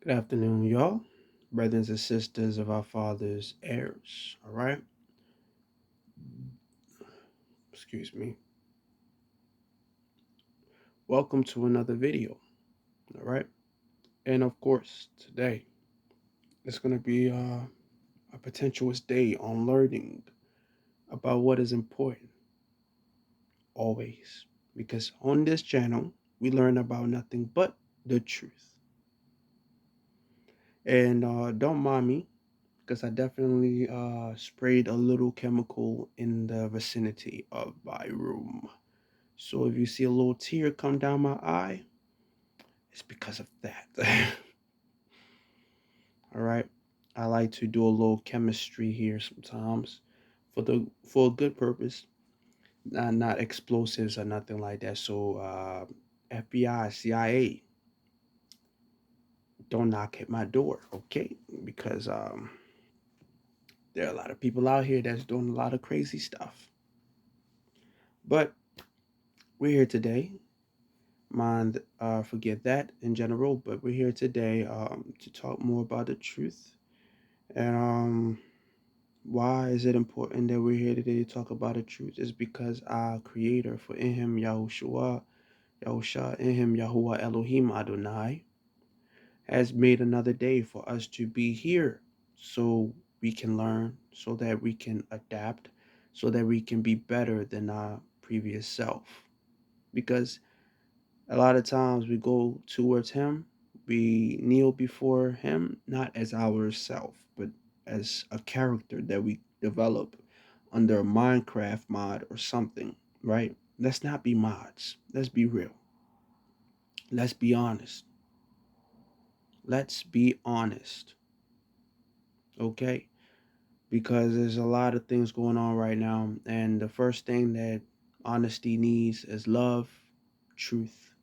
Good afternoon, y'all, brothers and sisters of our Father's heirs. All right, excuse me. Welcome to another video. All right, and of course, today it's going to be a potentialist day on learning about what is important always, because on this channel we learn about nothing but the truth. And don't mind me, because I definitely sprayed a little chemical in the vicinity of my room. So if you see a little tear come down my eye, it's because of that. All right. I like to do a little chemistry here sometimes for a good purpose, not explosives or nothing like that. So FBI, CIA, don't knock at my door, okay? Because there are a lot of people out here that's doing a lot of crazy stuff. But we're here today. Mind forget that in general, but we're here today to talk more about the truth. And why is it important that we're here today to talk about the truth? Is because our Creator, for in Him Yahusha, in Him Yahuwah Elohim Adonai, has made another day for us to be here, so we can learn, so that we can adapt, so that we can be better than our previous self. Because a lot of times we go towards Him, we kneel before Him, not as our self, but as a character that we develop under a Minecraft mod or something, right? Let's not be mods. Let's be real. Let's be honest. Let's be honest, okay? Because there's a lot of things going on right now, and the first thing that honesty needs is love, truth,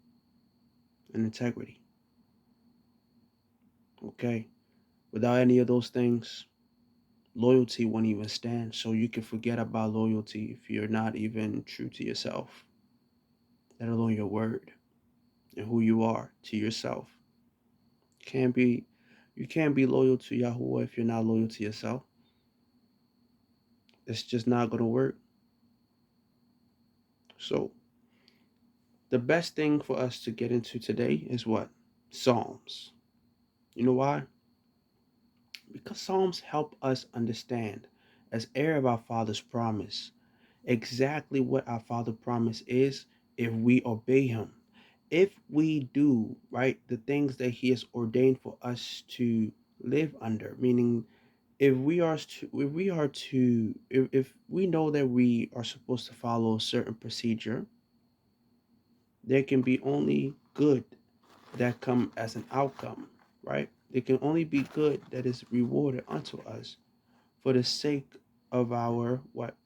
and integrity, okay? Without any of those things, loyalty won't even stand. So you can forget about loyalty if you're not even true to yourself, let alone your word and who you are to yourself. Can't be you can't be loyal to Yahuwah if you're not loyal to yourself. It's just not gonna work. So the best thing for us to get into today is what? Psalms. You know why? Because Psalms help us understand, as heir of our Father's promise, exactly what our Father promise is if we obey Him. If we do, right, the things that He has ordained for us to live under, meaning if we know that we are supposed to follow a certain procedure, there can be only good that come as an outcome, right? There can only be good that is rewarded unto us for the sake of our what?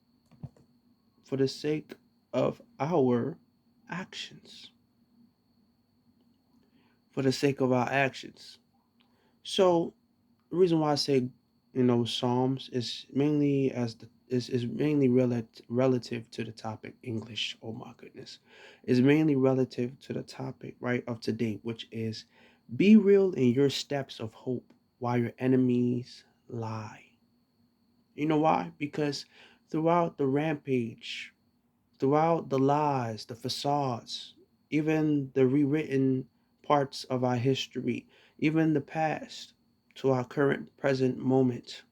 For the sake of our actions. For the sake of our actions. So the reason why I say, Psalms is mainly is mainly relative to the topic English. Oh my goodness, is mainly relative to the topic right of today, which is be real in your steps of hope while your enemies lie. You know why? Because throughout the rampage, throughout the lies, the facades, even the rewritten parts of our history, even the past to our current present moment,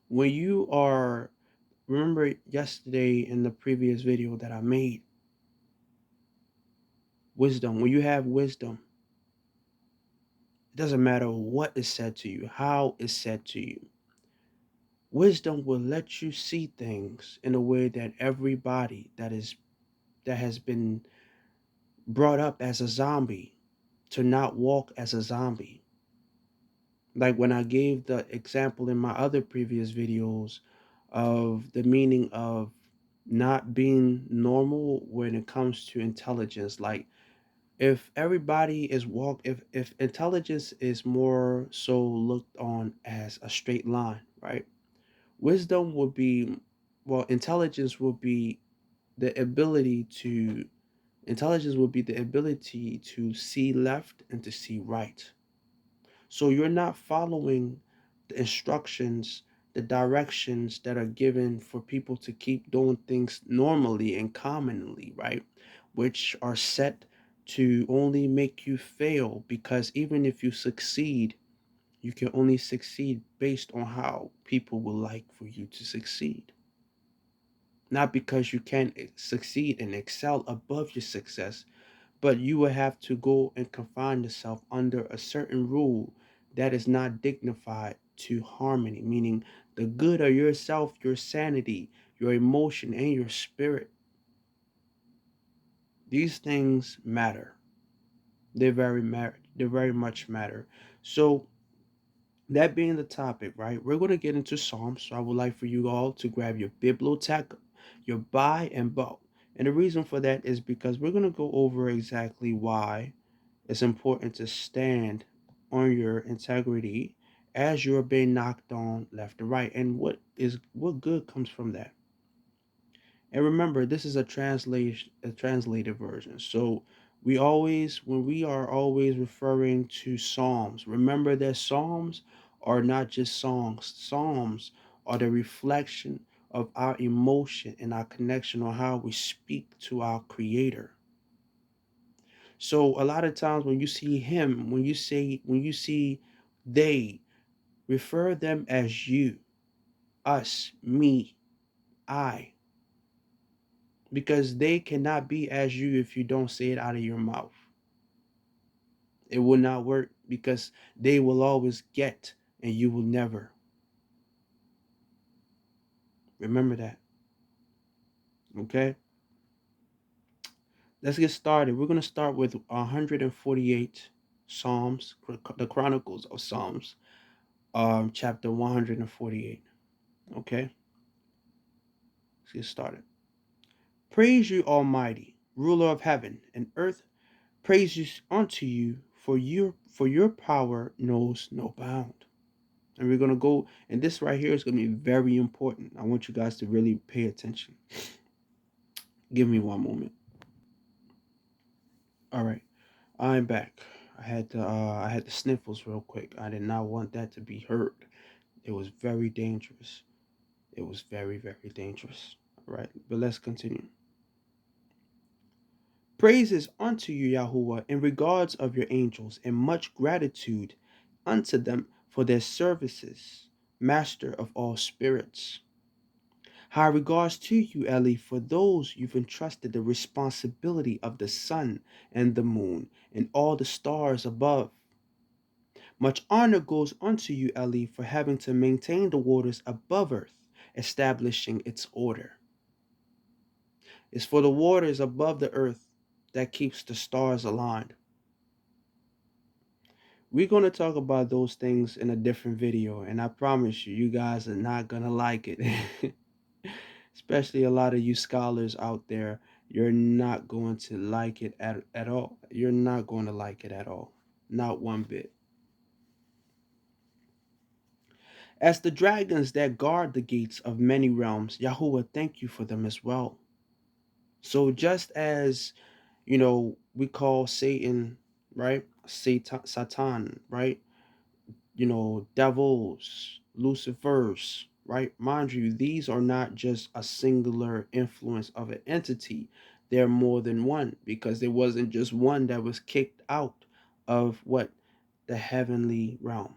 when you are, remember yesterday in the previous video that I made, wisdom, when you have wisdom, it doesn't matter what is said to you, how it's said to you. Wisdom will let you see things in a way that everybody that has been brought up as a zombie to not walk as a zombie. Like when I gave the example in my other previous videos of the meaning of not being normal when it comes to intelligence. Like if everybody is if intelligence is more so looked on as a straight line, right? Wisdom would be, well, intelligence would be the ability to Intelligence would be the ability to see left and to see right. So you're not following the instructions, the directions that are given for people to keep doing things normally and commonly, right? Which are set to only make you fail, because even if you succeed, you can only succeed based on how people will like for you to succeed. Not because you can succeed and excel above your success, but you will have to go and confine yourself under a certain rule that is not dignified to harmony, meaning the good of yourself, your sanity, your emotion, and your spirit. These things matter. They very much matter. So that being the topic, right? We're going to get into Psalms. So I would like for you all to grab your bibliotech, your buy and bow. And the reason for that is because we're going to go over exactly why it's important to stand on your integrity as you're being knocked on left and right, and what good comes from that. And remember, this is a translated version. So we always, when we are always referring to Psalms, remember that Psalms are not just songs. Psalms are the reflection of our emotion and our connection on how we speak to our Creator. So a lot of times when you see him, when you see they, refer them as you, us, me, I, because they cannot be as you if you don't say it out of your mouth. It will not work because they will always get and you will never. Remember that. Okay? Let's get started. We're going to start with 148 Psalms, the Chronicles of Psalms, chapter 148. Okay? Let's get started. Praise you, Almighty, ruler of heaven and earth. Praises unto you, for your power knows no bound. And we're gonna go, and this right here is gonna be very important. I want you guys to really pay attention. Give me one moment. All right, I'm back. I had the sniffles real quick. I did not want that to be heard. It was very dangerous. It was very, very dangerous. All right, but let's continue. Praises unto you, Yahuwah, in regards of your angels, and much gratitude unto them for their services, Master of all spirits. High regards to you, Eli, for those you've entrusted the responsibility of the sun and the moon and all the stars above. Much honor goes unto you, Eli, for having to maintain the waters above earth, establishing its order. It's for the waters above the earth that keeps the stars aligned. We're going to talk about those things in a different video, and I promise you, you guys are not going to like it. Especially a lot of you scholars out there, you're not going to like it at all. You're not going to like it at all. Not one bit. As the dragons that guard the gates of many realms, Yahuwah, thank you for them as well. So just as, we call Satan, right? Satan, right? Devils, Lucifers, right? Mind you, these are not just a singular influence of an entity. They're more than one, because there wasn't just one that was kicked out of what? The heavenly realm.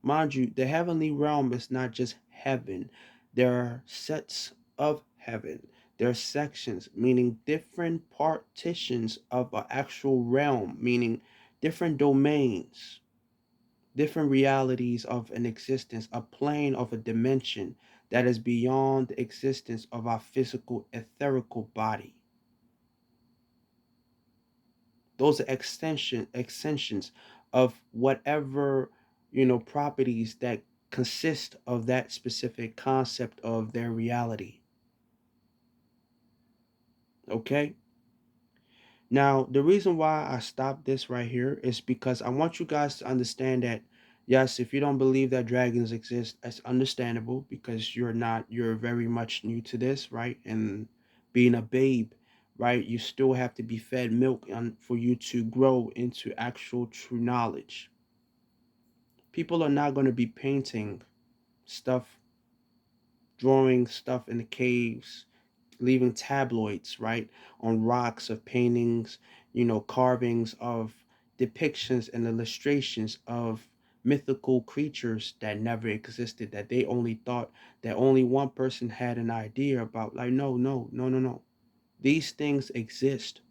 Mind you, the heavenly realm is not just heaven. There are sets of heaven. There are sections, meaning different partitions of an actual realm, meaning different domains, different realities of an existence, a plane of a dimension that is beyond the existence of our physical etherical body. Those are extensions of whatever, properties that consist of that specific concept of their reality. Okay? Now, the reason why I stopped this right here is because I want you guys to understand that, yes, if you don't believe that dragons exist, that's understandable, because you're very much new to this, right? And being a babe. right? You still have to be fed milk for you to grow into actual true knowledge. People are not going to be painting stuff, drawing stuff in the caves, leaving tabloids, right, on rocks of paintings, carvings of depictions and illustrations of mythical creatures that never existed, that they only thought that only one person had an idea about. Like, no, no, no, no, no. These things exist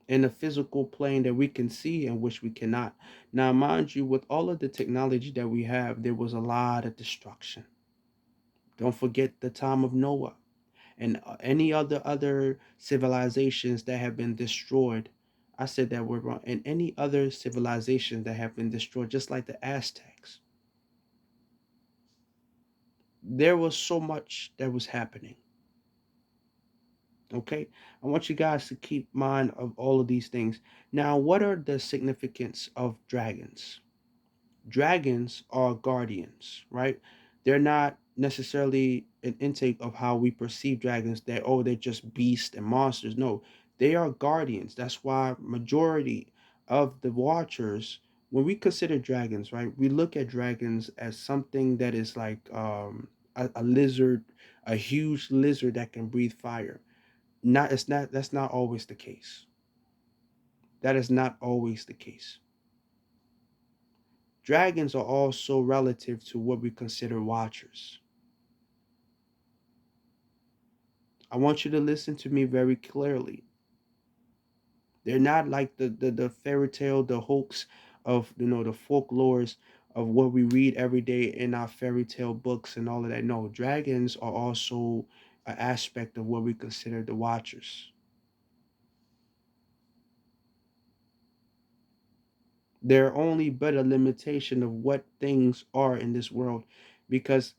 in a physical plane that we can see and which we cannot. Now, mind you, with all of the technology that we have, there was a lot of destruction. Don't forget the time of Noah and any other civilizations that have been destroyed. I said that word wrong. And any other civilizations that have been destroyed, just like the Aztecs. There was so much that was happening. Okay, I want you guys to keep mind of all of these things. Now, what are the significance of dragons? Dragons are guardians, right? They're not necessarily an intake of how we perceive dragons, that oh, they're just beasts and monsters. No, they are guardians. That's why majority of the watchers, when we consider dragons, right, we look at dragons as something that is like a lizard, a huge lizard that can breathe fire. Not it's not That's not always the case. That is not always the case. Dragons are also relative to what we consider watchers. I want you to listen to me very clearly. They're not like the fairy tale, the hoax of the folklores of what we read every day in our fairy tale books and all of that. No, dragons are also an aspect of what we consider the watchers. They're only but a limitation of what things are in this world. Because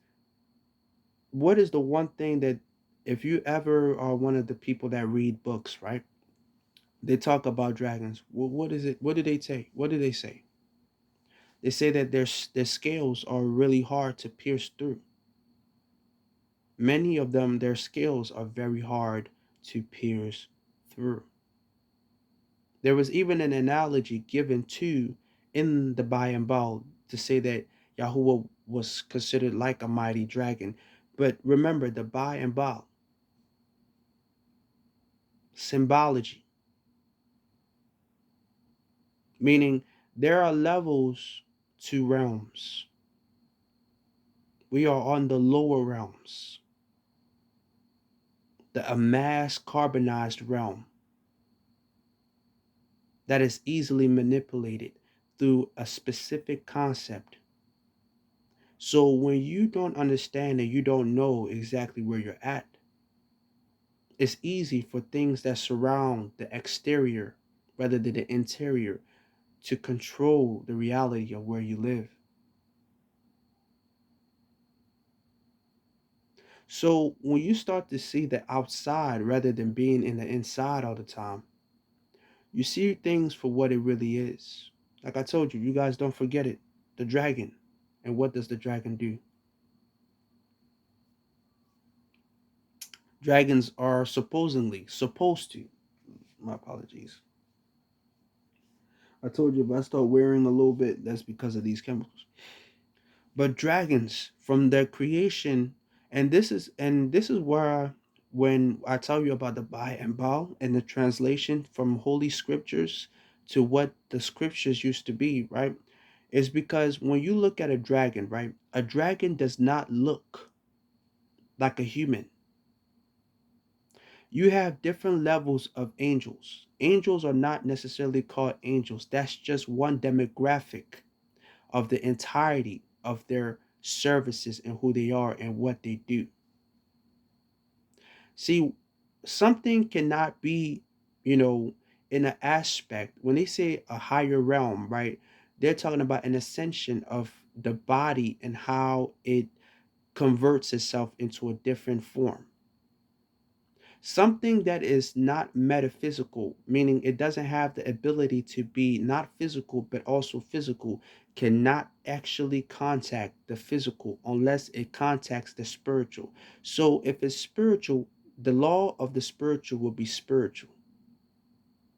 what is the one thing that, if you ever are one of the people that read books, right? They talk about dragons. Well, what is it? What do they say? What do they say? They say that their scales are really hard to pierce through. Many of them, their scales are very hard to pierce through. There was even an analogy given to in the By and Baal to say that Yahuwah was considered like a mighty dragon. But remember, the By and Baal symbology, meaning there are levels to realms. We are on the lower realms, the amassed carbonized realm that is easily manipulated through a specific concept. So when you don't understand and you don't know exactly where you're at, it's easy for things that surround the exterior rather than the interior to control the reality of where you live. So when you start to see the outside rather than being in the inside all the time, you see things for what it really is. Like I told you, you guys don't forget it. The dragon. And what does the dragon do? Dragons are supposedly supposed to. My apologies. I told you if I start wearing a little bit, that's because of these chemicals. But dragons from their creation, and this is where when I tell you about the By and Baal and the translation from holy scriptures to what the scriptures used to be, right? Is because when you look at a dragon, right? A dragon does not look like a human. You have different levels of angels. Angels are not necessarily called angels. That's just one demographic of the entirety of their services and who they are and what they do. See, something cannot be, you know, in an aspect, when they say a higher realm, right? They're talking about an ascension of the body and how it converts itself into a different form. Something that is not metaphysical, meaning it doesn't have the ability to be not physical but also physical, cannot actually contact the physical unless it contacts the spiritual. So if it's spiritual, the law of the spiritual will be spiritual.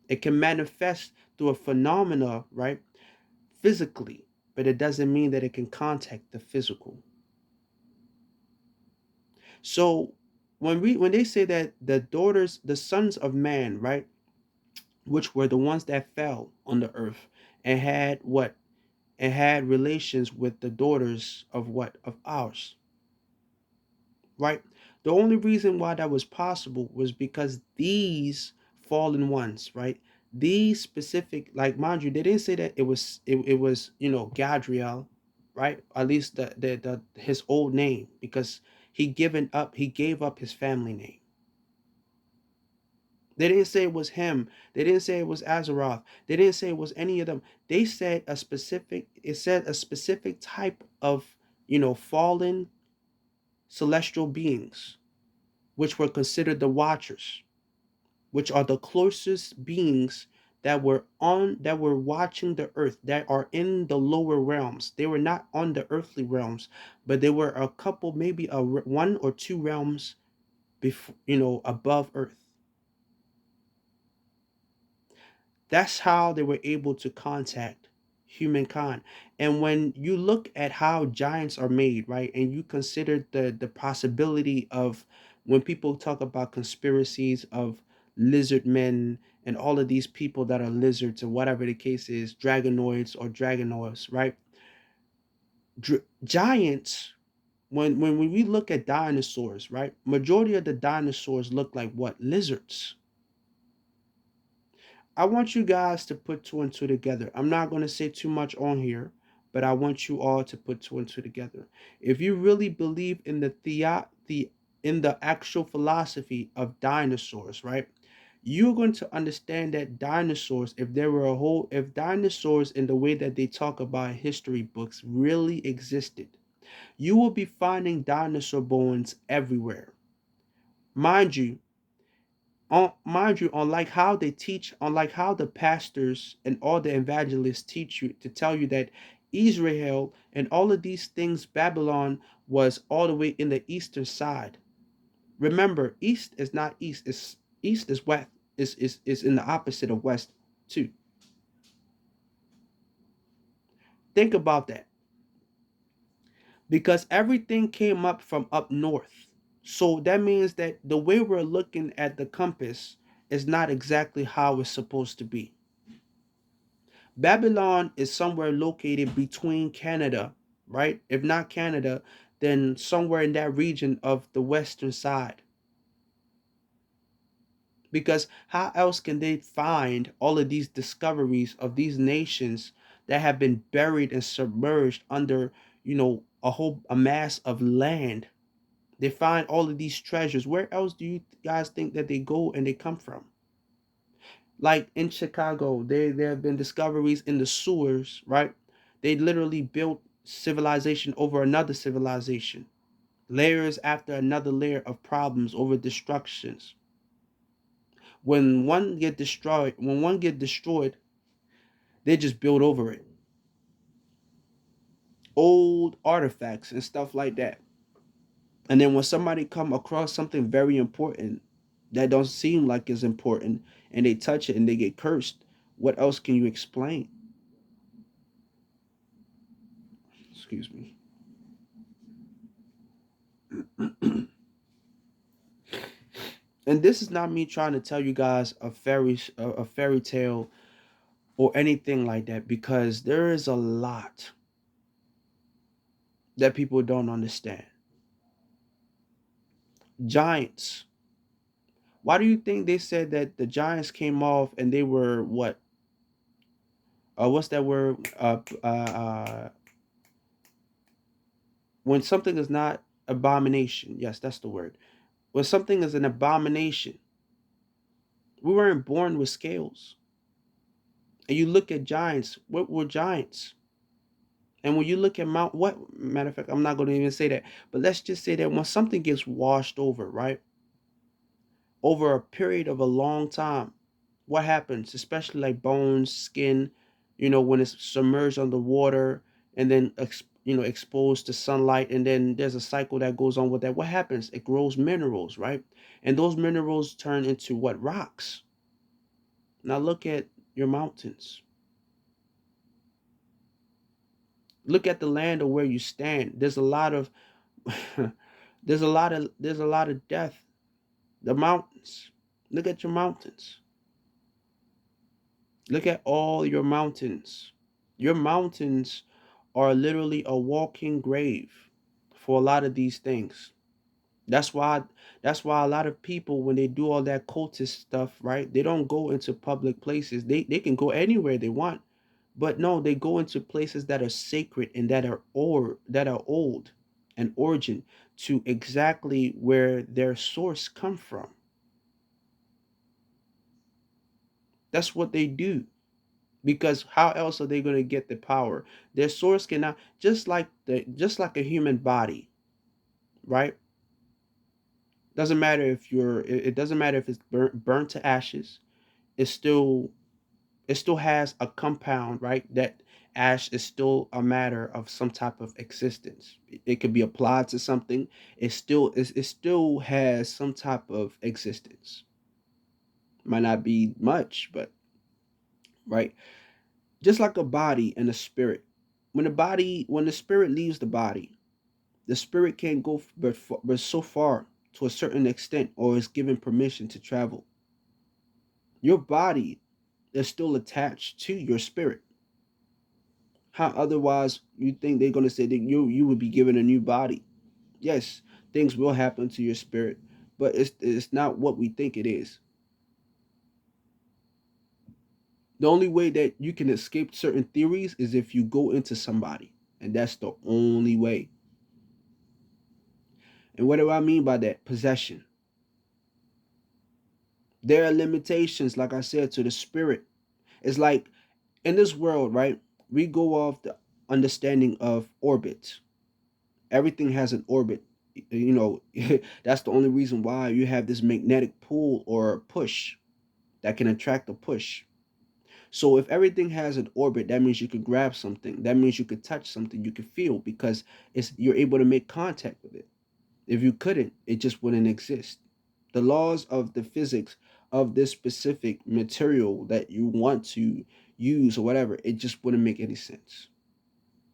It can manifest through a phenomena, right? Physically, but it doesn't mean that it can contact the physical. So when they say that the sons of man, right, which were the ones that fell on the earth and had what? And had relations with the daughters of what? Of ours, right? The only reason why that was possible was because these fallen ones, right? These specific, like mind you, they didn't say that it was, Gadriel, right? At least the his old name, because he gave up his family name. They didn't say it was him. They didn't say it was Azeroth. They didn't say it was any of them. They said it said a specific type of, fallen celestial beings, which were considered the Watchers, which are the closest beings that were watching the earth, that are in the lower realms. They were not on the earthly realms, but they were a couple, maybe one or two realms before, above earth. That's how they were able to contact humankind. And when you look at how giants are made, right, and you consider the possibility of, when people talk about conspiracies of lizard men and all of these people that are lizards or whatever the case is, dragonoids or dragonoids, right? Giants, when we look at dinosaurs, right, majority of the dinosaurs look like what? Lizards. I want you guys to put two and two together. I'm not going to say too much on here, but I want you all to put two and two together. If you really believe in in the actual philosophy of dinosaurs, right? You're going to understand that dinosaurs, if dinosaurs in the way that they talk about history books really existed, you will be finding dinosaur bones everywhere. Mind you, unlike how they teach, unlike how the pastors and all the evangelists teach you to tell you that Israel and all of these things, Babylon was all the way in the eastern side. Remember, east is not east, it's east is west, is in the opposite of west too. Think about that. Because everything came up from up north. So that means that the way we're looking at the compass is not exactly how it's supposed to be. Babylon is somewhere located between Canada, right? If not Canada, then somewhere in that region of the western side. Because how else can they find all of these discoveries of these nations that have been buried and submerged under, a mass of land? They find all of these treasures. Where else do you guys think that they go and they come from? Like in Chicago, there have been discoveries in the sewers, right? They literally built civilization over another civilization, layers after another layer of problems over destructions. When one get destroyed, they just build over it. Old artifacts and stuff like that. And then when somebody come across something very important that don't seem like it's important and they touch it and they get cursed, what else can you explain? Excuse me. And this is not me trying to tell you guys a fairy tale or anything like that, because there is a lot that people don't understand. Giants. Why do you think they said that the giants came off and they were what? What's that word? When something is not abomination. Yes, that's the word. When something is an abomination, we weren't born with scales. And you look at giants. What were giants? And when you look at what matter of fact, I'm not going to even say that, but let's just say that when something gets washed over, right, over a period of a long time, what happens? Especially like bones, skin, when it's submerged under water and then exposed to sunlight, and then there's a cycle that goes on with that. What happens? It grows minerals, right? And those minerals turn into what? Rocks. Now look at your mountains. Look at the land of where you stand. There's a lot of there's a lot of death. The mountains. Look at your mountains. Look at all your mountains. Your mountains are literally a walking grave for a lot of these things. That's why that's why a lot of people, when they do all that cultist stuff, right? They don't go into public places. They can go anywhere they want. But no, they go into places that are sacred and that are old and origin to exactly where their source come from. That's what they do. Because how else are they going to get the power? Their source cannot, just like a human body, right? Doesn't matter if it doesn't matter if it's burnt to ashes. It still it still has a compound, right? That ash is still a matter of some type of existence. It could be applied to something. It still has some type of existence. Might not be much, but right. Just like a body and a spirit. When the spirit leaves the body, the spirit can't go but so far, to a certain extent, or is given permission to travel. Your body is still attached to your spirit. How otherwise you think they're going to say that you would be given a new body? Yes, things will happen to your spirit, but it's not what we think it is. The only way that you can escape certain theories is if you go into somebody, and that's the only way. And what do I mean by that? Possession. There are limitations, like I said, to the spirit. It's like in this world, right? We go off the understanding of orbit. Everything has an orbit. You know, that's the only reason why you have this magnetic pull or push that can attract a push. So if everything has an orbit, that means you could grab something. That means you could touch something. You could feel, because you're able to make contact with it. If you couldn't, it just wouldn't exist. The laws of the physics of this specific material that you want to use or whatever, it just wouldn't make any sense.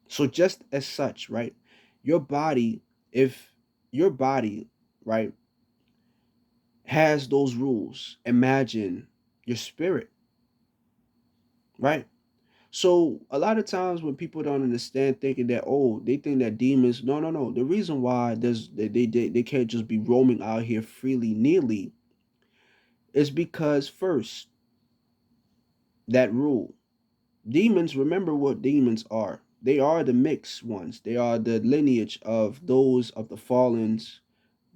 So just as such, right? Your body, if your body, right, has those rules, imagine your spirit, right? So a lot of times when people don't understand, thinking that, oh, they think that demons, no, no, no. The reason why they can't just be roaming out here freely nilly is because, first, that rule. Demons, remember what demons are. They are the mixed ones. They are the lineage of those of the fallens,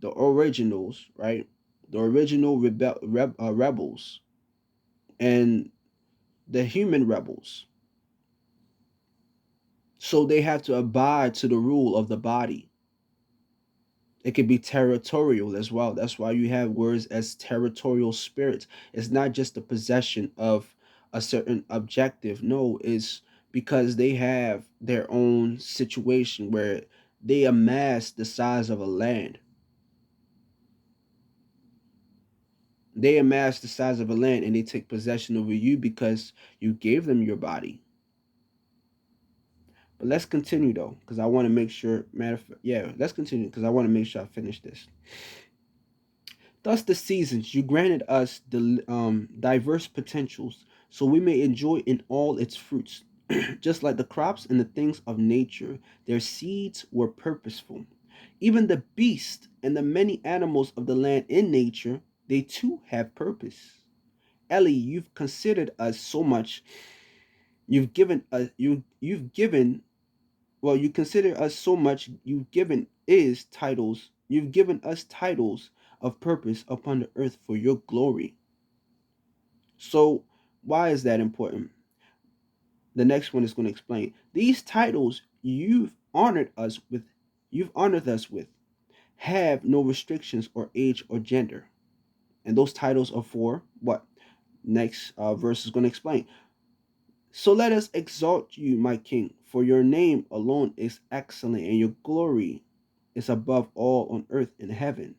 the originals, right? The original rebels, and the human rebels. So they have to abide to the rule of the body. It can be territorial as well. That's why you have words as territorial spirits. It's not just the possession of a certain objective. No, it's because they have their own situation where they amass the size of a land. They amass the size of a land, and they take possession over you because you gave them your body. But let's continue though, because I want to make sure. Yeah, let's continue because I want to make sure I finish this. Thus, the seasons you granted us the diverse potentials, so we may enjoy in all its fruits. Just like the crops and the things of nature, their seeds were purposeful. Even the beasts and the many animals of the land in nature, they too have purpose. Ellie, you've considered us so much. You've given well, you consider us so much. You've given us titles of purpose upon the earth for your glory. So why is that important? The next one is going to explain. These titles you've honored us with, have no restrictions or age or gender. And those titles are for what? Next verse is going to explain. So let us exalt you, my king, For your name alone is excellent, and your glory is above all on earth and heaven.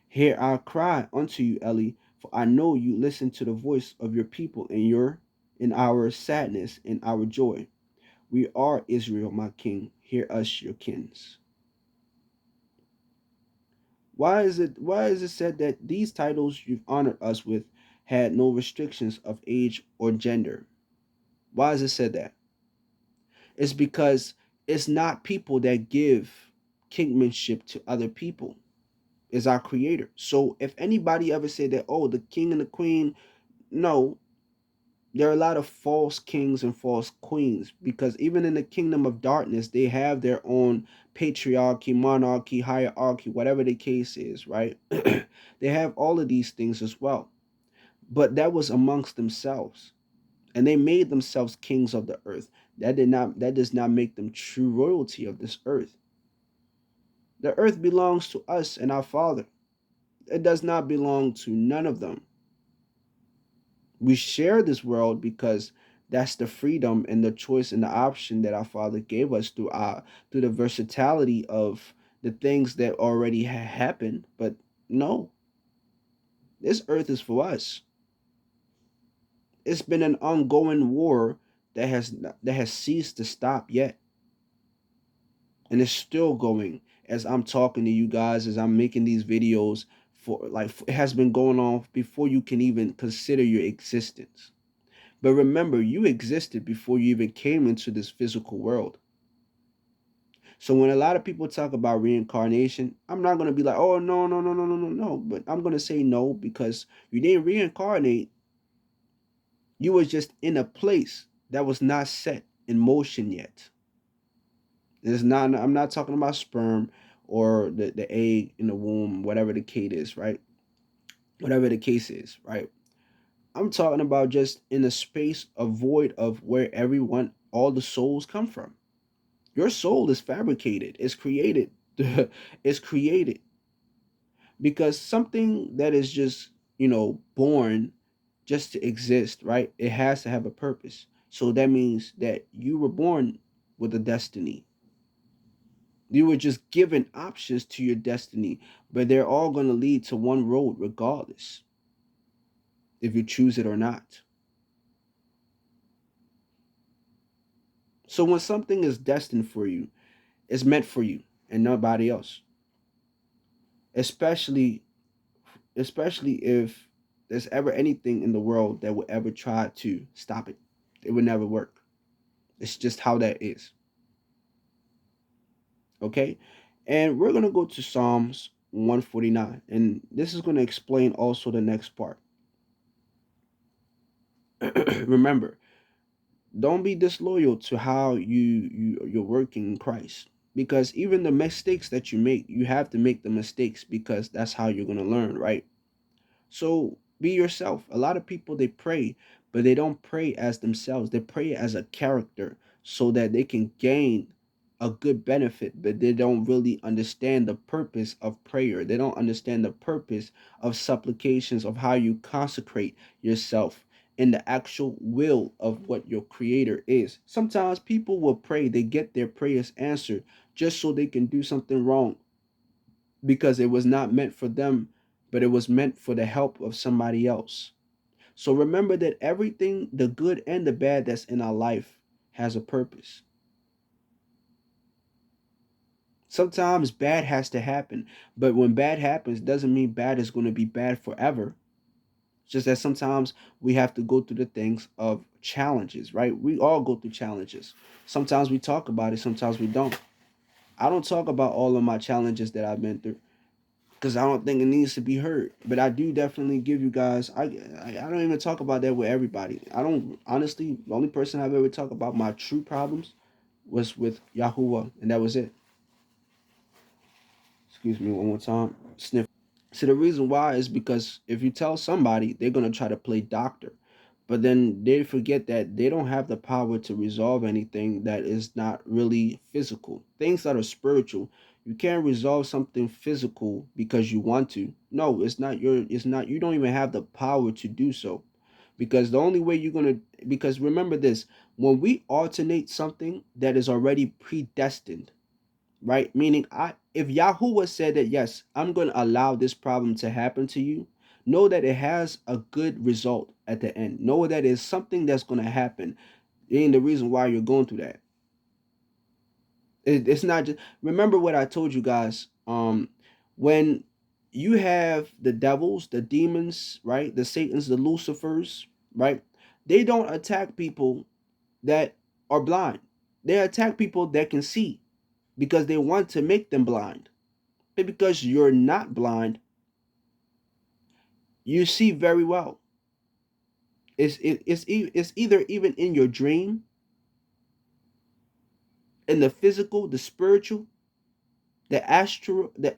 Hear our cry unto you, Eli, for I know you listen to the voice of your people in our sadness and our joy. We are Israel, my king. Hear us, your kins. Why is it said that these titles you've honored us with had no restrictions of age or gender? Why is it said that? It's because it's not people that give kingmanship to other people. It's our creator. So if anybody ever said that, oh, the king and the queen, no, there are a lot of false kings and false queens, because even in the kingdom of darkness, they have their own patriarchy, monarchy, hierarchy, whatever the case is, right? They have all of these things as well. But that was amongst themselves. And they made themselves kings of the earth. That does not make them true royalty of this earth. The earth belongs to us and our Father. It does not belong to none of them. We share this world because that's the freedom and the choice and the option that our Father gave us through the versatility of the things that already happened. But no, this earth is for us. It's been an ongoing war that has ceased to stop yet, and it's still going as I'm talking to you guys, as I'm making these videos. For like, it has been going on before you can even consider your existence. But remember, you existed before you even came into this physical world. So when a lot of people talk about reincarnation, I'm not going to be like, oh, no, no, no, no, no, no, no. But I'm going to say no, because you didn't reincarnate. You were just in a place that was not set in motion yet. I'm not talking about sperm or the egg in the womb, whatever the case is, right? Whatever the case is, right? I'm talking about just in a space, a void of where all the souls come from. Your soul is fabricated, it's created. It's created because something that is just, born just to exist, right? It has to have a purpose. So that means that you were born with a destiny. You were just given options to your destiny, but they're all going to lead to one road regardless, if you choose it or not. So when something is destined for you, it's meant for you and nobody else. Especially especially if there's ever anything in the world that would ever try to stop it. It would never work. It's just how that is. Okay? And we're going to go to Psalms 149. And this is going to explain also the next part. Remember, don't be disloyal to how you're working in Christ. Because even the mistakes that you make, you have to make the mistakes because that's how you're going to learn, right? So be yourself. A lot of people, they pray, but they don't pray as themselves. They pray as a character so that they can gain a good benefit, but they don't really understand the purpose of prayer. They don't understand the purpose of supplications, of how you consecrate yourself in the actual will of what your creator is. Sometimes people will pray, they get their prayers answered just so they can do something wrong because it was not meant for them, but it was meant for the help of somebody else. So remember that everything, the good and the bad that's in our life, has a purpose. Sometimes bad has to happen, but when bad happens, doesn't mean bad is going to be bad forever. It's just that sometimes we have to go through the things of challenges, right? We all go through challenges. Sometimes we talk about it, sometimes we don't. I don't talk about all of my challenges that I've been through because I don't think it needs to be heard. But I do definitely give you guys. I don't even talk about that with everybody. I don't, honestly. The only person I've ever talked about my true problems was with Yahuwah, and that was it. Excuse me one more time. Sniff. So the reason why is because if you tell somebody, they're gonna try to play doctor, but then they forget that they don't have the power to resolve anything that is not really physical. Things that are spiritual, you can't resolve something physical because you want to. No, it's not your. It's not. You don't even have the power to do so. Because the only way you're going to, because remember this, when we alternate something that is already predestined, right? Meaning, if Yahuwah said that, yes, I'm going to allow this problem to happen to you, know that it has a good result at the end. Know that it's something that's going to happen. It ain't the reason why you're going through that. It's not just, remember what I told you guys. When you have the devils, the demons, right? The Satans, the Lucifers, right? They don't attack people that are blind. They attack people that can see because they want to make them blind. But because you're not blind, you see very well. It's either even in your dream, in the physical, the spiritual, the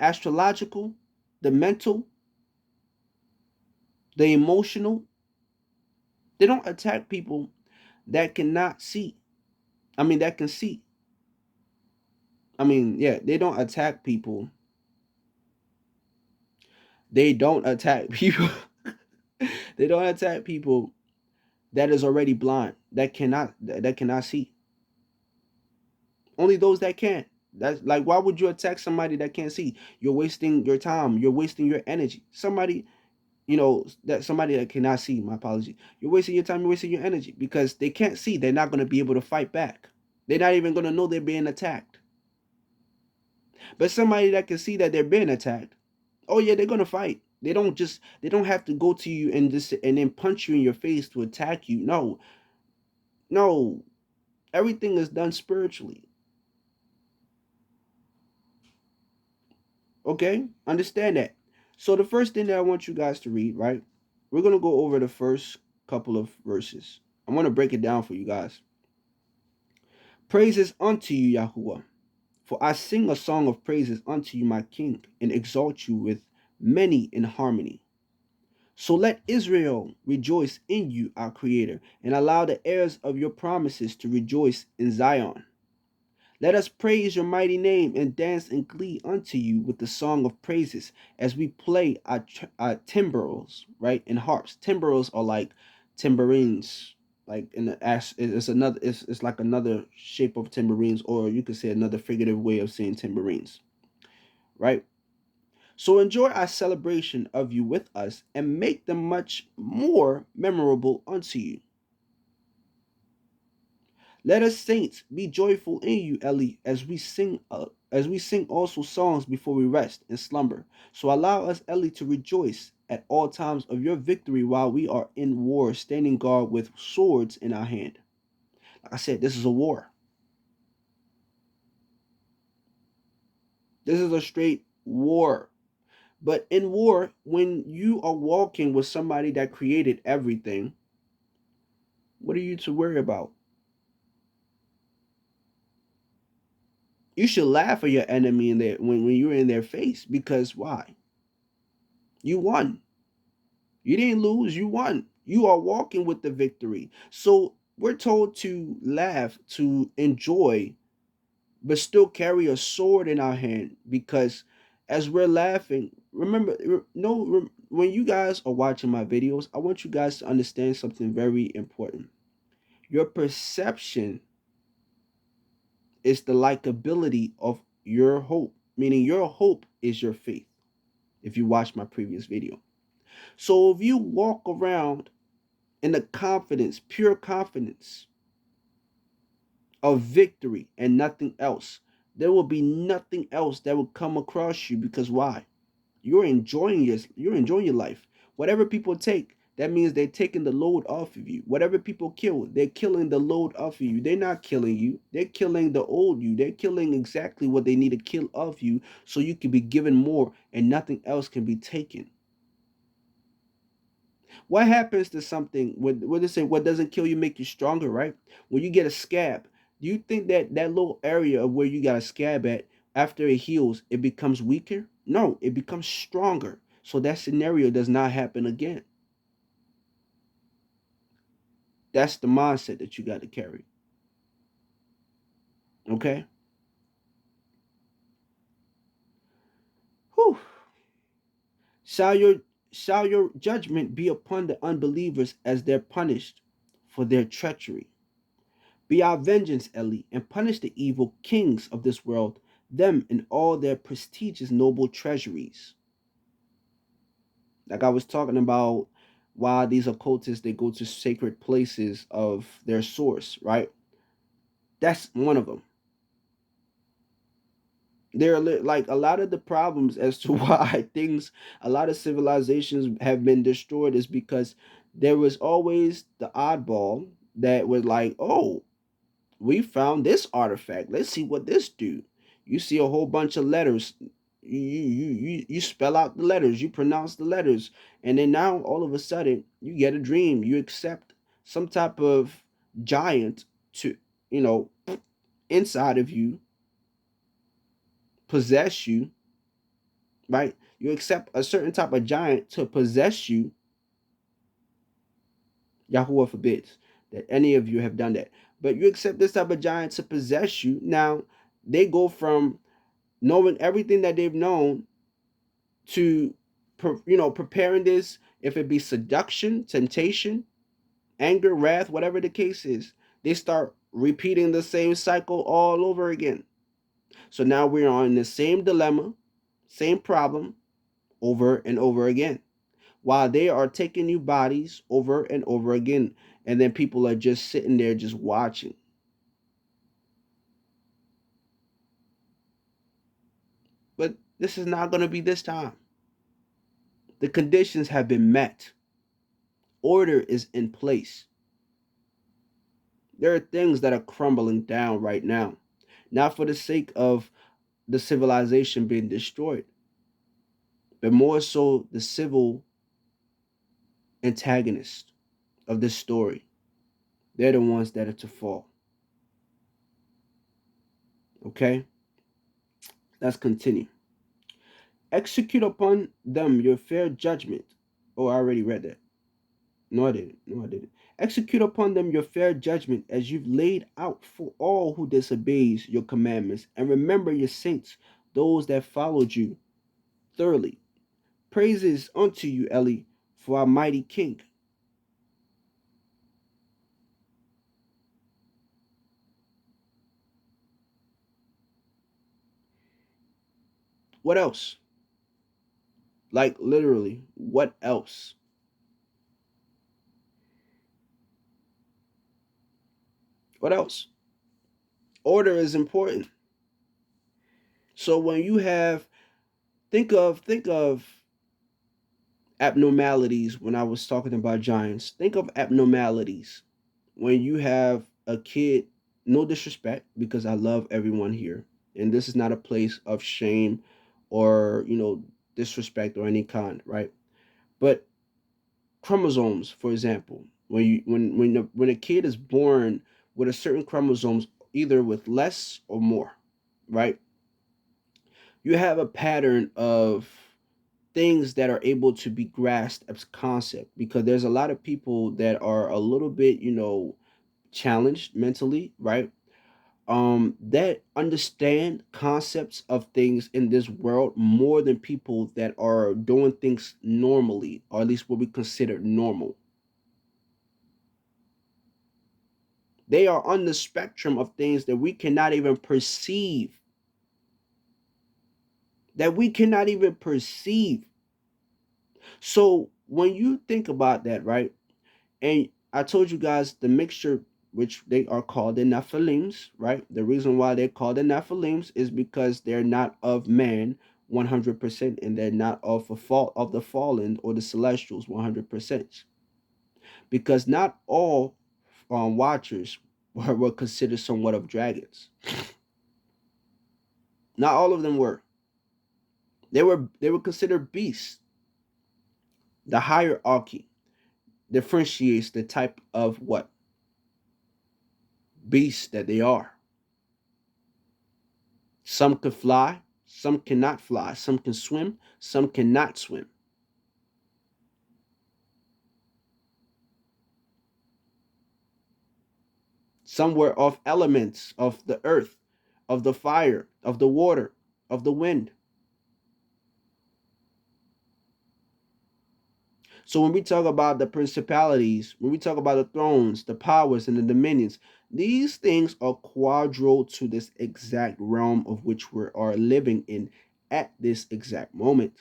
astrological, the mental, the emotional. They don't attack people that cannot see. I mean, that can see. I mean, yeah, they don't attack people. They don't attack people. They don't attack people that is already blind, that cannot see. Only those that can. That's like, why would you attack somebody that can't see? You're wasting your time. You're wasting your energy. Somebody that cannot see. My apology. You're wasting your time. You're wasting your energy because they can't see. They're not going to be able to fight back. They're not even going to know they're being attacked. But somebody that can see that they're being attacked, oh yeah, they're going to fight. They don't have to go to you and then punch you in your face to attack you. No, no. Everything is done spiritually. Okay? Understand that. So the first thing that I want you guys to read, right? We're going to go over the first couple of verses. I want to break it down for you guys. Praises unto you, Yahuwah, for I sing a song of praises unto you, my King, and exalt you with many in harmony. So let Israel rejoice in you, our Creator, and allow the heirs of your promises to rejoice in Zion. Let us praise your mighty name and dance in glee unto you with the song of praises as we play our timbrels, right? And harps. Timbrels are like tambourines, like in the ash. It's like another shape of tambourines, or you could say another figurative way of saying tambourines, right? So enjoy our celebration of you with us and make them much more memorable unto you. Let us saints be joyful in you, Eli, as we sing also songs before we rest and slumber. So allow us, Eli, to rejoice at all times of your victory while we are in war, standing guard with swords in our hand. Like I said, this is a war. This is a straight war. But in war, when you are walking with somebody that created everything, what are you to worry about? You should laugh at your enemy in their when you're in their face, because why? You won. You didn't lose, you won. You are walking with the victory. So we're told to laugh, to enjoy, but still carry a sword in our hand, because as we're laughing, remember, no, when you guys are watching my videos, I want you guys to understand something very important. Your perception is the likability of your hope, meaning your hope is your faith, if you watch my previous video. So if you walk around in the confidence, pure confidence of victory and nothing else, there will be nothing else that will come across you, because why? You're enjoying your life. Whatever people take, that means they're taking the load off of you. Whatever people kill, they're killing the load off of you. They're not killing you. They're killing the old you. They're killing exactly what they need to kill of you, so you can be given more and nothing else can be taken. What happens to something, what they say, what doesn't kill you make you stronger, right? When you get a scab, do you think that that little area of where you got a scab at, after it heals, it becomes weaker? No, it becomes stronger. So that scenario does not happen again. That's the mindset that you got to carry. Okay? Whew. Shall your shall your judgment be upon the unbelievers as they're punished for their treachery. Be our vengeance, Eli, and punish the evil kings of this world, them and all their prestigious noble treasuries. Like I was talking about, why these occultists they go to sacred places of their source, right? That's one of them. There are like a lot of the problems as to why things, a lot of civilizations have been destroyed is because there was always the oddball that was like, oh, we found this artifact. Let's see what this do. You see a whole bunch of letters. You spell out the letters. You pronounce the letters, and then now all of a sudden you get a dream. You accept some type of giant to, you know, inside of you, possess you. Right? You accept a certain type of giant to possess you. Yahuwah forbids that any of you have done that. But you accept this type of giant to possess you. Now they go from knowing everything that they've known to, preparing this, if it be seduction, temptation, anger, wrath, whatever the case is, they start repeating the same cycle all over again. So now we're on the same dilemma, same problem over and over again, while they are taking new bodies over and over again, and then people are just sitting there just watching. But this is not going to be this time. The conditions have been met. Order is in place. There are things that are crumbling down right now, not for the sake of the civilization being destroyed, but more so the civil antagonist of this story. They're the ones that are to fall. Okay? Let's continue. Execute upon them your fair judgment. Oh, I already read that. No, I didn't. No, I didn't. Execute upon them your fair judgment as you've laid out for all who disobeys your commandments, and remember your saints, those that followed you thoroughly. Praises unto you, Eli, for our mighty King. What else? Like literally, what else? What else? Order is important. So when you have, think of abnormalities. When I was talking about giants, think of abnormalities when you have a kid. No disrespect, because I love everyone here, and this is not a place of shame or disrespect or any kind, right? But chromosomes, for example, when a kid is born with a certain chromosomes, either with less or more, right? You have a pattern of things that are able to be grasped as concept, because there's a lot of people that are a little bit challenged mentally, right? That understand concepts of things in this world more than people that are doing things normally, or at least what we consider normal. They are on the spectrum of things that we cannot even perceive, so when you think about that, right? And I told you guys the mixture, which they are called the Nephilims, right? The reason why they're called the Nephilims is because they're not of man 100%, and they're not of the fault of the fallen or the celestials 100%. Because not all watchers were considered somewhat of dragons. Not all of them were. They were considered beasts. The hierarchy differentiates the type of what beasts that they are. Some could fly, some cannot fly, some can swim, some cannot swim. Some were of elements of the earth, of the fire, of the water, of the wind. So when we talk about the principalities, when we talk about the thrones, the powers, and the dominions, these things are quadro to this exact realm of which we are living in at this exact moment.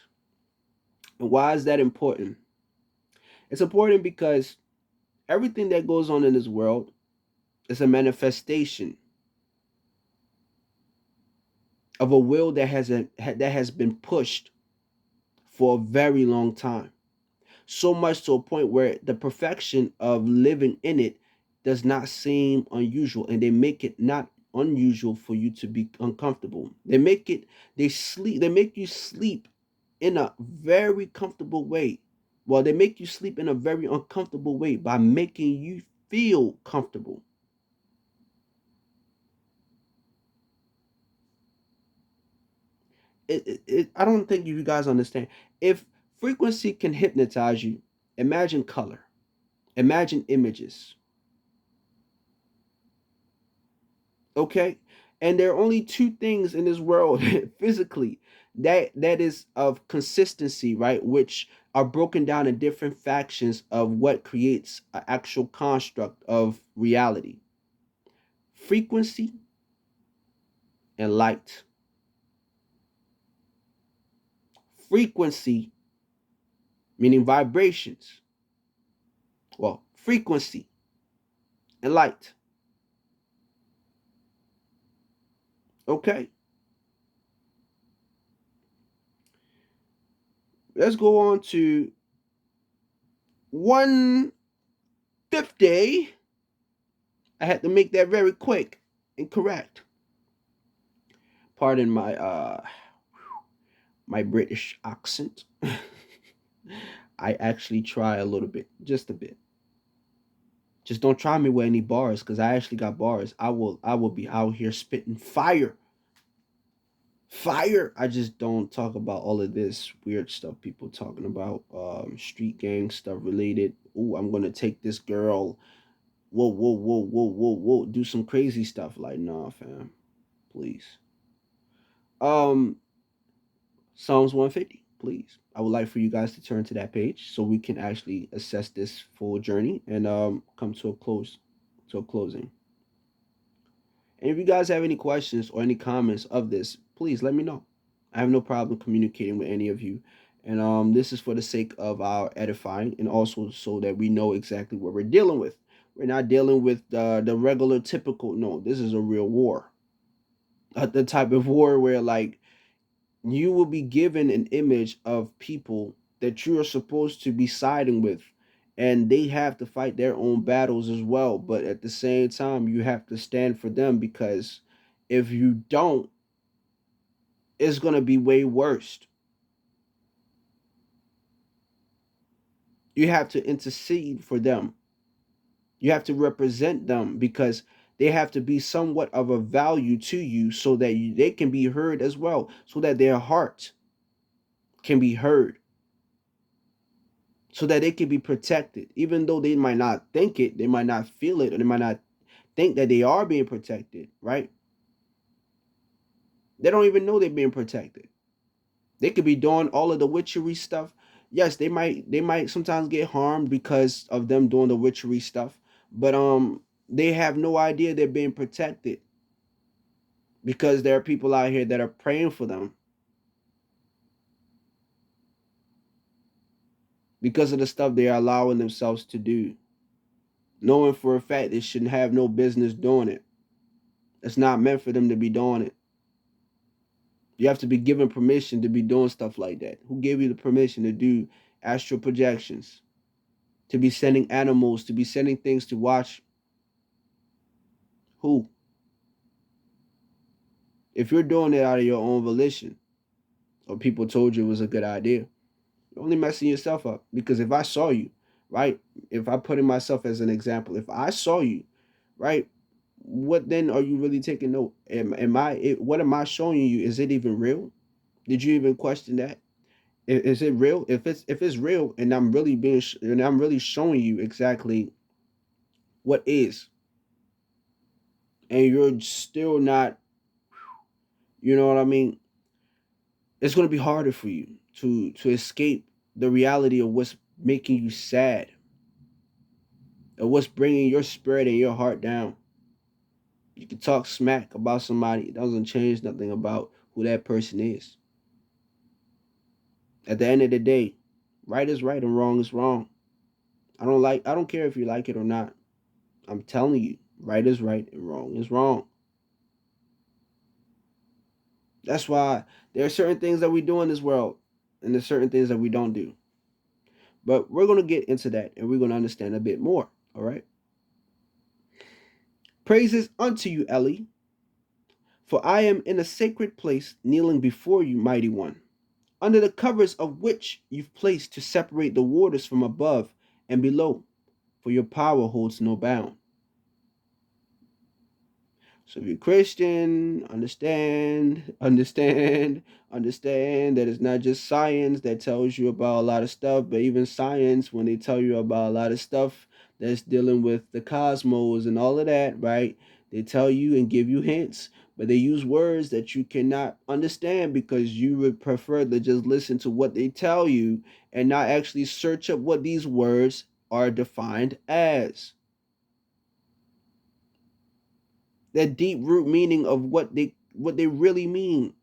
And why is that important? It's important because everything that goes on in this world is a manifestation of a will that has been pushed for a very long time. So much to a point where the perfection of living in it does not seem unusual, and they make it not unusual for you to be uncomfortable. They make you sleep in a very comfortable way. Well, they make you sleep in a very uncomfortable way by making you feel comfortable. I don't think you guys understand. If frequency can hypnotize you, imagine color, imagine images, okay? And there are only two things in this world physically that is of consistency, right? Which are broken down in different factions of what creates an actual construct of reality: frequency and light. Frequency meaning vibrations, well, frequency and light, okay? Let's go on to 150. I had to make that very quick and correct. Pardon my British accent. I actually try a little bit, just a bit. Just don't try me with any bars, because I actually got bars. I will be out here spitting fire. Fire. I just don't talk about all of this weird stuff people talking about. Street gang stuff related. Ooh, I'm gonna take this girl. Whoa, whoa, whoa, whoa, whoa, whoa. Do some crazy stuff. Like, nah, fam. Please. Um, Psalms 150, please. I would like for you guys to turn to that page so we can actually assess this full journey and come to a closing. And if you guys have any questions or any comments of this, please let me know. I have no problem communicating with any of you. And this is for the sake of our edifying and also so that we know exactly what we're dealing with. We're not dealing with the regular typical, no, this is a real war. The type of war where, like, you will be given an image of people that you are supposed to be siding with, and they have to fight their own battles as well, but at the same time you have to stand for them, because if you don't, it's going to be way worse. You have to intercede for them, you have to represent them, because they have to be somewhat of a value to you so that they can be heard as well, so that their heart can be heard, so that they can be protected, even though they might not think it, they might not feel it, or they might not think that they are being protected, right? They don't even know they're being protected. They could be doing all of the witchery stuff. Yes, they might sometimes get harmed because of them doing the witchery stuff, but they have no idea they're being protected, because there are people out here that are praying for them because of the stuff they are allowing themselves to do, knowing for a fact they shouldn't have no business doing it. It's not meant for them to be doing it. You have to be given permission to be doing stuff like that. Who gave you the permission to do astral projections? To be sending animals, to be sending things to watch? Who? If you're doing it out of your own volition, or people told you it was a good idea, you're only messing yourself up. Because if I saw you, right? If I put in myself as an example, if I saw you, right? What then are you really taking note? What am I showing you? Is it even real? Did you even question that? Is it real? If it's real, and I'm really showing you exactly what is, and you're still not, you know what I mean? It's going to be harder for you to escape the reality of what's making you sad, or what's bringing your spirit and your heart down. You can talk smack about somebody. It doesn't change nothing about who that person is. At the end of the day, right is right and wrong is wrong. I don't care if you like it or not. I'm telling you, right is right and wrong is wrong. That's why there are certain things that we do in this world, and there's certain things that we don't do. But we're going to get into that and we're going to understand a bit more. All right. Praises unto you, Ellie, for I am in a sacred place kneeling before you, mighty one, under the covers of which you've placed to separate the waters from above and below, for your power holds no bound. So if you're Christian, understand that it's not just science that tells you about a lot of stuff, but even science, when they tell you about a lot of stuff that's dealing with the cosmos and all of that, right? They tell you and give you hints, but they use words that you cannot understand because you would prefer to just listen to what they tell you and not actually search up what these words are defined as. That deep root meaning of what they really mean.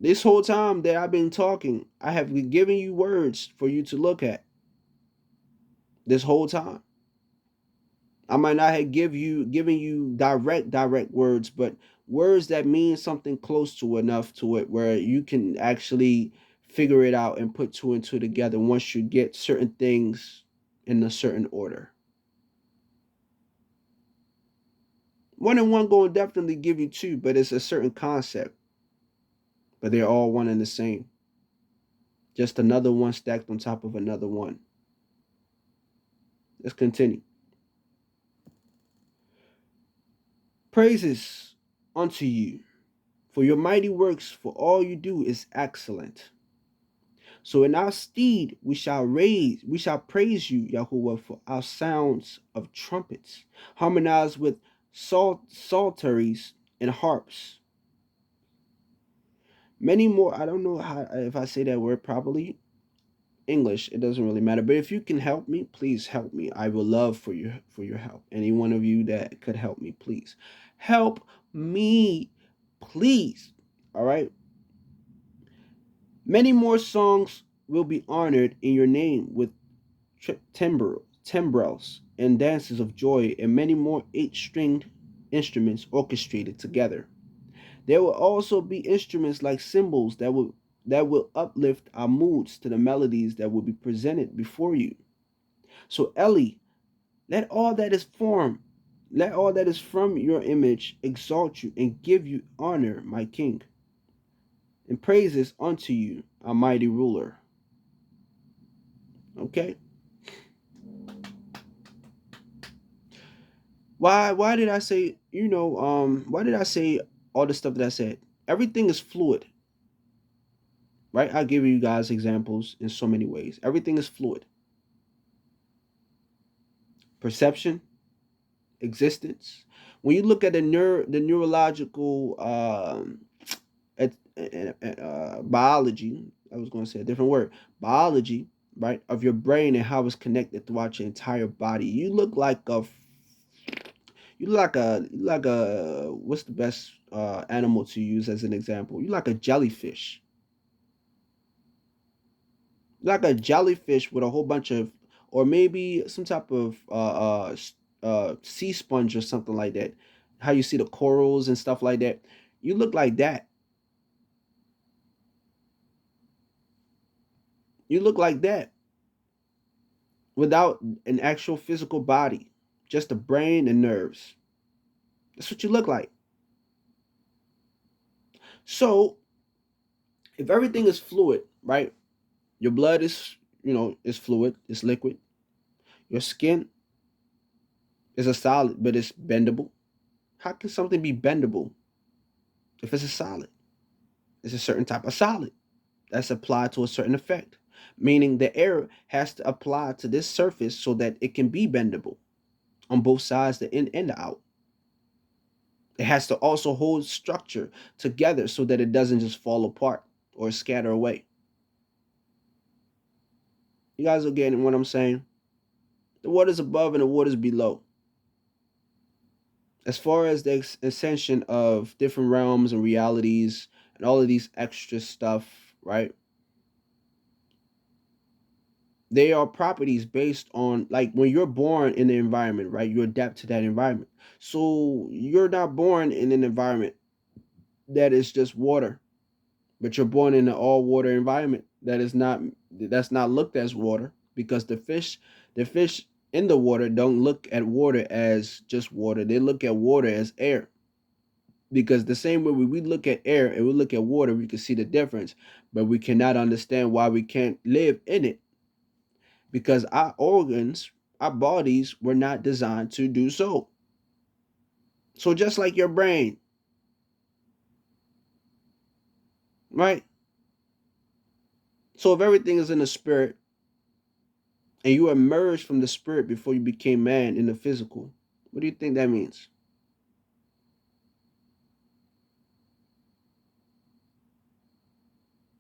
This whole time that I've been talking, I have been giving you words for you to look at. This whole time, I might not have giving you direct words, but words that mean something close to enough to it where you can actually figure it out and put two and two together once you get certain things in a certain order. One and one going to definitely give you two, but it's a certain concept, but they're all one and the same. Just another one stacked on top of another one. Let's continue. Praises unto you, for your mighty works, for all you do is excellent. So in our stead we shall praise you, Yahuwah, for our sounds of trumpets, harmonized with psalteries and harps. Many more. I don't know how if I say that word properly. English, it doesn't really matter. But if you can help me, please help me. I will love for your help. Any one of you that could help me, please. Help me, please. All right. Many more songs will be honored in your name with timbrels and dances of joy, and many more eight-stringed instruments orchestrated together. There will also be instruments like cymbals that will uplift our moods to the melodies that will be presented before you. So Eli, let all that is formed, let all that is from your image exalt you and give you honor, my King, and praises unto you, our mighty ruler. Okay? Why did I say, why did I say all the stuff that I said? Everything is fluid, right? I'll give you guys examples in so many ways. Everything is fluid. Perception, existence. When you look at the neurological biology, I was going to say a different word, biology, right, of your brain and how it's connected throughout your entire body. You look like a what's the best animal to use as an example? You like a jellyfish. Like a jellyfish with a whole bunch of, or maybe some type of sea sponge or something like that. How you see the corals and stuff like that. You look like that. You look like that without an actual physical body, just the brain and nerves. That's what you look like. So if everything is fluid, right? Your blood is fluid, it's liquid. Your skin is a solid, but it's bendable. How can something be bendable if it's a solid? It's a certain type of solid that's applied to a certain effect, meaning the air has to apply to this surface so that it can be bendable on both sides, the in and the out. It has to also hold structure together so that it doesn't just fall apart. or scatter away. You guys are getting what I'm saying? The waters above and the waters below. As far as the ascension of different realms and realities and all of these extra stuff, right? They are properties based on, like, when you're born in the environment, right? You adapt to that environment. So you're not born in an environment that is just water, but you're born in an all water environment that's not looked as water, because the fish in the water don't look at water as just water. They look at water as air. Because the same way we look at air and we look at water, we can see the difference, but we cannot understand why we can't live in it, because our organs, our bodies were not designed to do so. So just like your brain, right? So if everything is in the spirit and you emerged from the spirit before you became man in the physical, what do you think that means?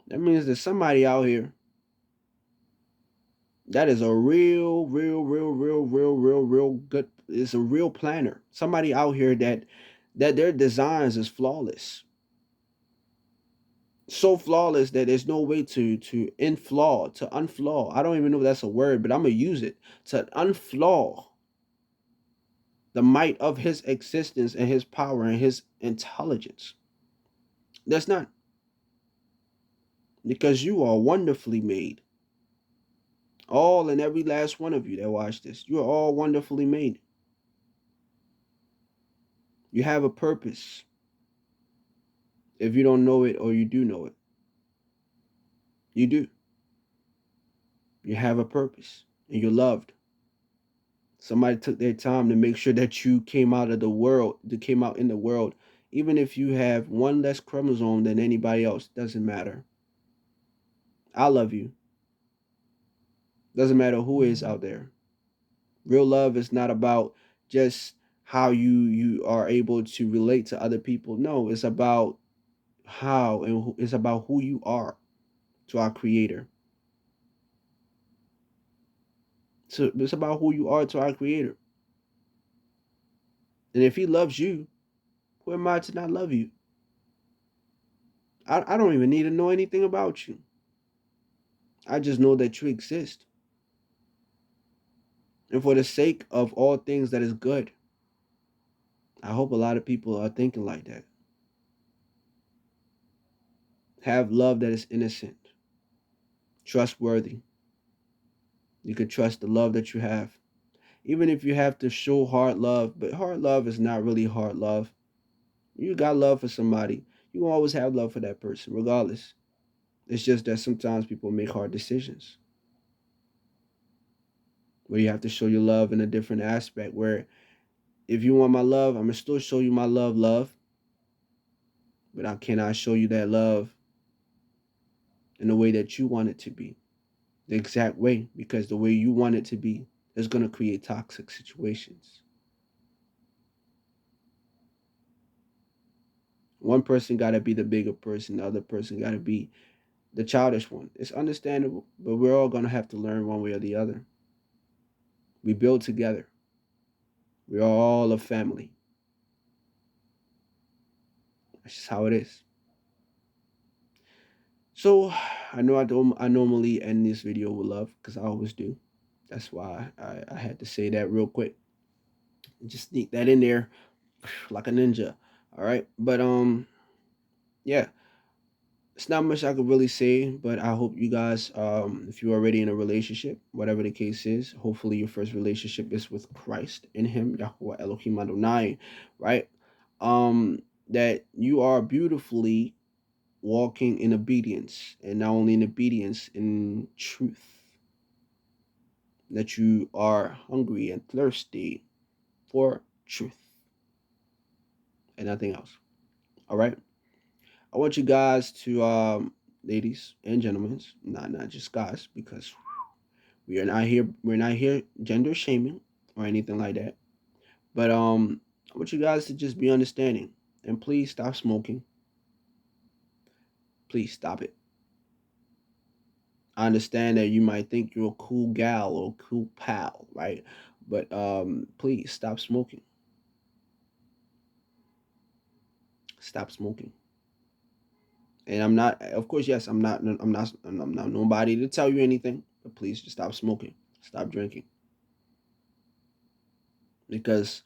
That means there's somebody out here that is a real good. It's a real planner. Somebody out here that their designs is flawless, so flawless that there's no way to inflaw, to unflaw. I don't even know if that's a word, but I'm gonna use it to unflaw the might of his existence and his power and his intelligence. That's not, because you are wonderfully made. All and every last one of you that watch this, you are all wonderfully made. You have a purpose. If you don't know it or you do know it, you do. You have a purpose and you're loved. Somebody took their time to make sure that you came out of the world, that came out in the world. Even if you have one less chromosome than anybody else, doesn't matter. I love you. Doesn't matter who is out there. Real love is not about just how you are able to relate to other people. No, it's about how, and it's about who you are to our creator. So it's about who you are to our creator. And if he loves you, who am I to not love you? I don't even need to know anything about you. I just know that you exist. And for the sake of all things that is good, I hope a lot of people are thinking like that. Have love that is innocent, trustworthy. You can trust the love that you have. Even if you have to show hard love, but hard love is not really hard love. You got love for somebody, you will always have love for that person, regardless. It's just that sometimes people make hard decisions where you have to show your love in a different aspect. Where if you want my love, I'm gonna still show you my love, but I cannot show you that love in the way that you want it to be, the exact way, because the way you want it to be is gonna create toxic situations. One person gotta be the bigger person, the other person gotta be the childish one. It's understandable, but we're all gonna have to learn one way or the other. We build together. We're all a family. That's just how it is. So I know I normally end this video with love because I always do. That's why I had to say that real quick. Just sneak that in there like a ninja. All right. But yeah, it's not much I could really say, but I hope you guys, if you're already in a relationship, whatever the case is, hopefully your first relationship is with Christ, in him, Yahuwah Elohim Adonai, right? That you are beautifully walking in obedience, and not only in obedience, in truth. That you are hungry and thirsty for truth and nothing else. All right. I want you guys to, ladies and gentlemen, not just guys, because we're not here gender shaming or anything like that. But I want you guys to just be understanding, and please stop smoking. Please stop it. I understand that you might think you're a cool gal or a cool pal, right? But please stop smoking. Stop smoking. And I'm not, of course, yes, I'm not nobody to tell you anything. But please just stop smoking. Stop drinking. Because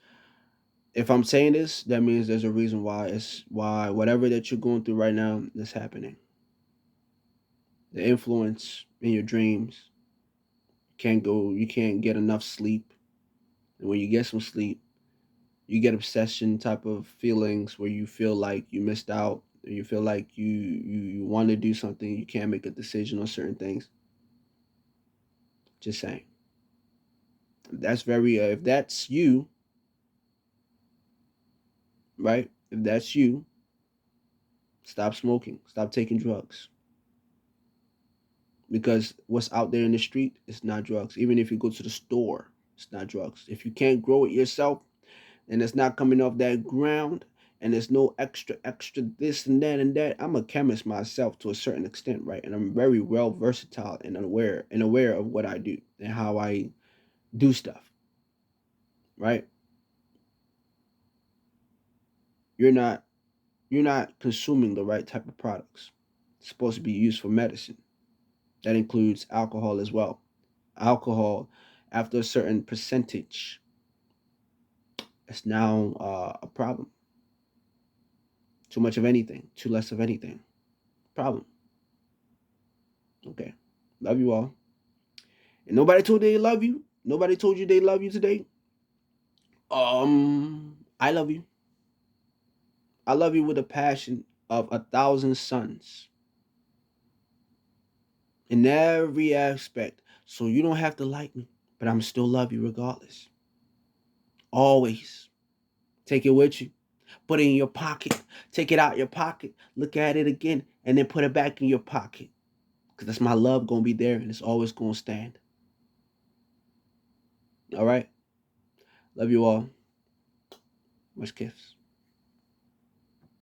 if I'm saying this, that means there's a reason why it's why whatever that you're going through right now is happening. The influence in your dreams you can't get enough sleep. And when you get some sleep, you get obsession type of feelings where you feel like you missed out. You feel like you want to do something, you can't make a decision on certain things. Just saying. That's very if that's you, right? If that's you, stop smoking, stop taking drugs. Because what's out there in the street is not drugs. Even if you go to the store, it's not drugs. If you can't grow it yourself and it's not coming off that ground and there's no extra this and that. I'm a chemist myself to a certain extent, right? And I'm very well versatile and aware of what I do and how I do stuff, right? You're not you're not consuming the right type of products. It's supposed to be used for medicine. That includes alcohol as well. Alcohol, after a certain percentage, it's now a problem. Too much of anything, too less of anything. Problem. Okay. Love you all. And nobody told you they love you. Nobody told you they love you today. I love you. I love you with a passion of 1,000 suns in every aspect. So you don't have to like me, but I'm still love you regardless. Always. Take it with you. Put it in your pocket. Take it out your pocket. Look at it again, and then put it back in your pocket. Because that's my love gonna be there, and it's always gonna stand. All right. Love you all. Much kiss.